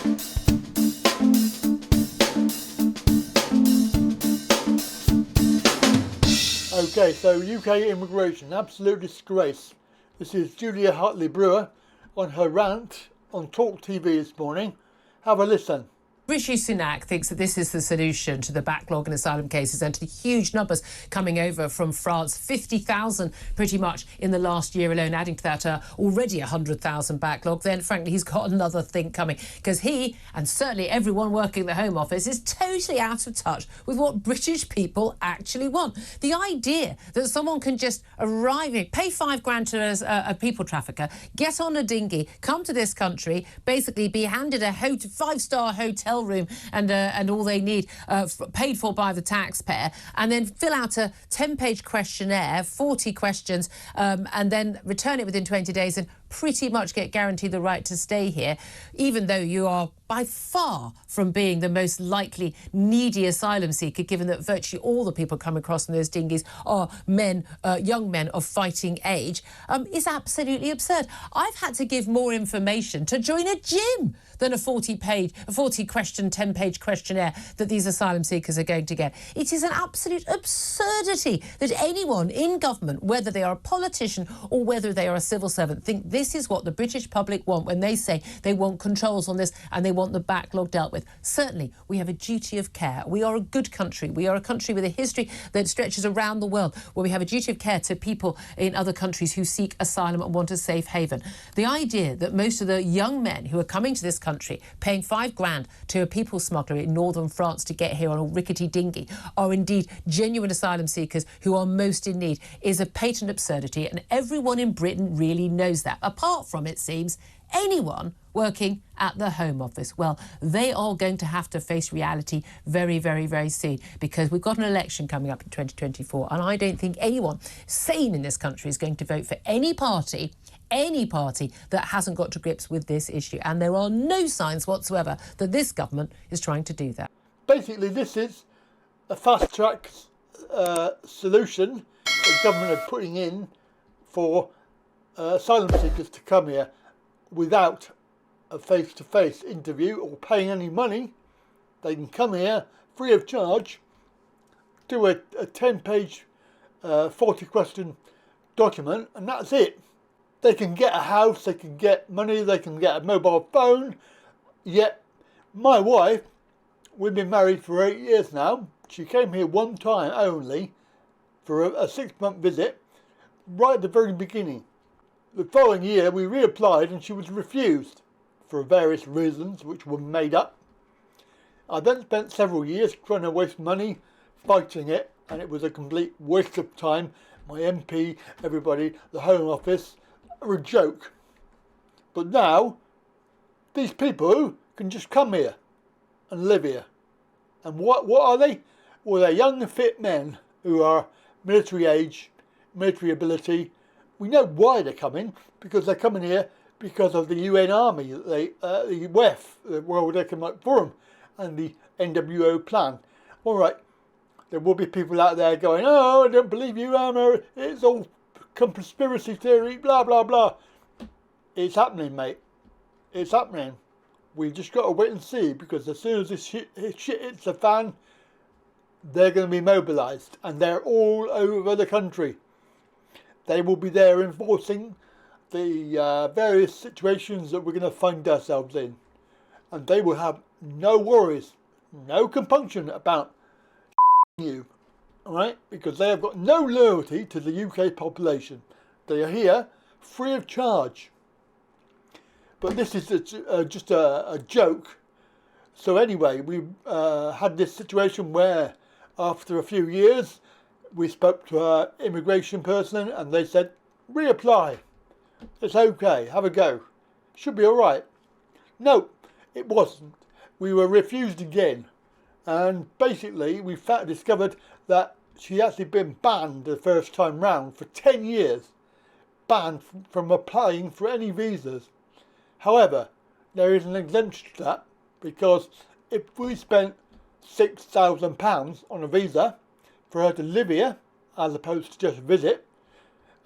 Okay, so UK immigration, absolute disgrace. This is Julia HartleyBrewer on her rant on Talk TV this morning. Have a listen. Rishi Sunak thinks that this is the solution to the backlog in asylum cases and to the huge numbers coming over from France, 50,000 pretty much in the last year alone, adding to that already 100,000 backlog. Then, frankly, he's got another thing coming because he, and certainly everyone working in the Home Office, is totally out of touch with what British people actually want. The idea that someone can just arrive here, pay £5,000 to a people trafficker, get on a dinghy, come to this country, basically be handed a five-star hotel room and all they need paid for by the taxpayer, and then fill out a 10-page questionnaire, 40 questions, and then return it within 20 days and pretty much get guaranteed the right to stay here, even though you are by far from being the most likely needy asylum seeker, given that virtually all the people come across in those dinghies are men, young men of fighting age, is absolutely absurd. I've had to give more information to join a gym than a 40-question, 10-page questionnaire that these asylum seekers are going to get. It is an absolute absurdity that anyone in government, whether they are a politician or whether they are a civil servant, think this is what the British public want when they say they want controls on this and they want the backlog dealt with. Certainly, we have a duty of care. We are a good country. We are a country with a history that stretches around the world, where we have a duty of care to people in other countries who seek asylum and want a safe haven. The idea that most of the young men who are coming to this country, paying £5,000 to a people smuggler in northern France to get here on a rickety dinghy, are indeed genuine asylum seekers who are most in need, is a patent absurdity, and everyone in Britain really knows that. Apart from, it seems, anyone working at the Home Office. Well, they are going to have to face reality very, very, very soon, because we've got an election coming up in 2024, and I don't think anyone sane in this country is going to vote for any party that hasn't got to grips with this issue. And there are no signs whatsoever that this government is trying to do that. Basically, this is a fast-track solution the government are putting in for asylum seekers to come here without a face-to-face interview or paying any money. They can come here free of charge, do a 10-page, 40-question document, and that's it. They can get a house, they can get money, they can get a mobile phone. Yet, my wife, we've been married for 8 years now. She came here one time only for a 6-month visit, right at the very beginning. The following year, we reapplied and she was refused for various reasons, which were made up. I then spent several years trying to waste money fighting it, and it was a complete waste of time. My MP, everybody, the Home Office, are a joke. But now, these people can just come here and live here. And what are they? Well, they're young and fit men who are military age, military ability. We know why they're coming, because they're coming here because of the UN Army, the WEF, the World Economic Forum, and the NWO plan. All right, there will be people out there going, oh, I don't believe you, Anna, it's all conspiracy theory, blah, blah, blah. It's happening, mate. It's happening. We've just got to wait and see, because as soon as this shit hits the fan, they're going to be mobilised, and they're all over the country. They will be there enforcing the various situations that we're going to find ourselves in. And they will have no worries, no compunction about you. Alright? Because they have got no loyalty to the UK population. They are here free of charge. But this is just a joke. So anyway, we had this situation where after a few years, we spoke to our immigration person and they said, reapply. It's okay, have a go. Should be alright. No, it wasn't. We were refused again. And basically, we discovered that she'd actually been banned the first time round for 10 years. Banned from applying for any visas. However, there is an exemption to that, because if we spent £6,000 on a visa for her to live here, as opposed to just visit,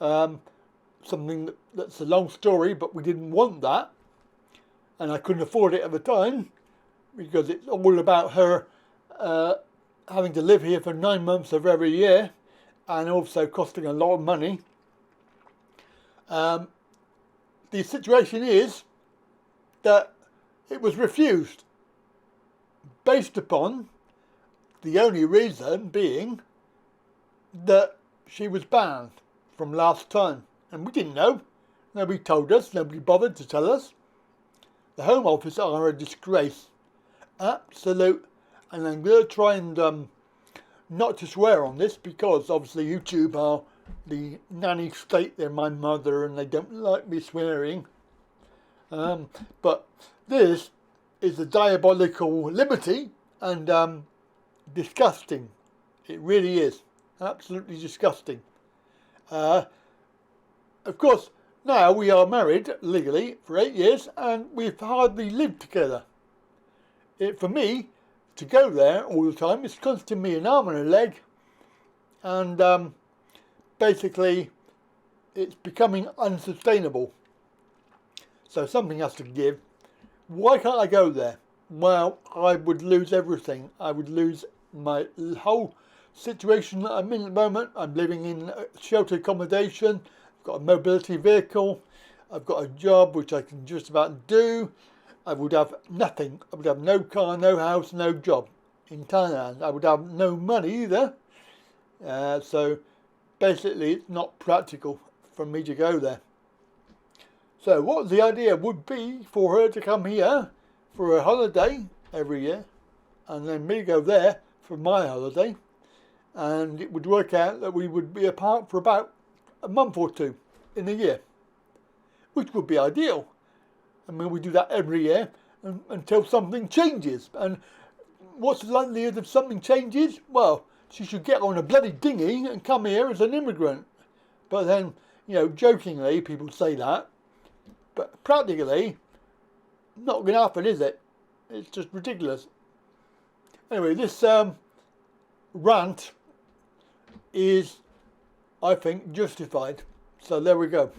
something that's a long story, but we didn't want that, and I couldn't afford it at the time because it's all about her having to live here for 9 months of every year and also costing a lot of money. The situation is that it was refused based upon the only reason being that she was banned from last time, and we didn't know. Nobody told us, nobody bothered to tell us. The Home Office are a disgrace, absolute, and I'm going to try and not to swear on this because obviously YouTube are the nanny state, they're my mother and they don't like me swearing. But this is a diabolical liberty and disgusting. It really is. Absolutely disgusting. Of course, now we are married legally for 8 years and we've hardly lived together. For me, to go there all the time, it's costing me an arm and a leg, and basically it's becoming unsustainable. So something has to give. Why can't I go there? Well, I would lose everything. I would lose my whole situation that I'm in at the moment. I'm living in shelter accommodation. I've got a mobility vehicle. I've got a job which I can just about do. I would have nothing. I would have no car, no house, no job in Thailand. I would have no money either. So basically it's not practical for me to go there. So what the idea would be for her to come here for a holiday every year and then me go there for my holiday, and it would work out that we would be apart for about a month or two in a year, which would be ideal. I mean, we do that every year until something changes. And what's the likelihood if something changes? Well, she should get on a bloody dinghy and come here as an immigrant. But then, you know, jokingly, people say that. But practically, not going to happen, is it? It's just ridiculous. Anyway, this rant is, I think, justified. So there we go.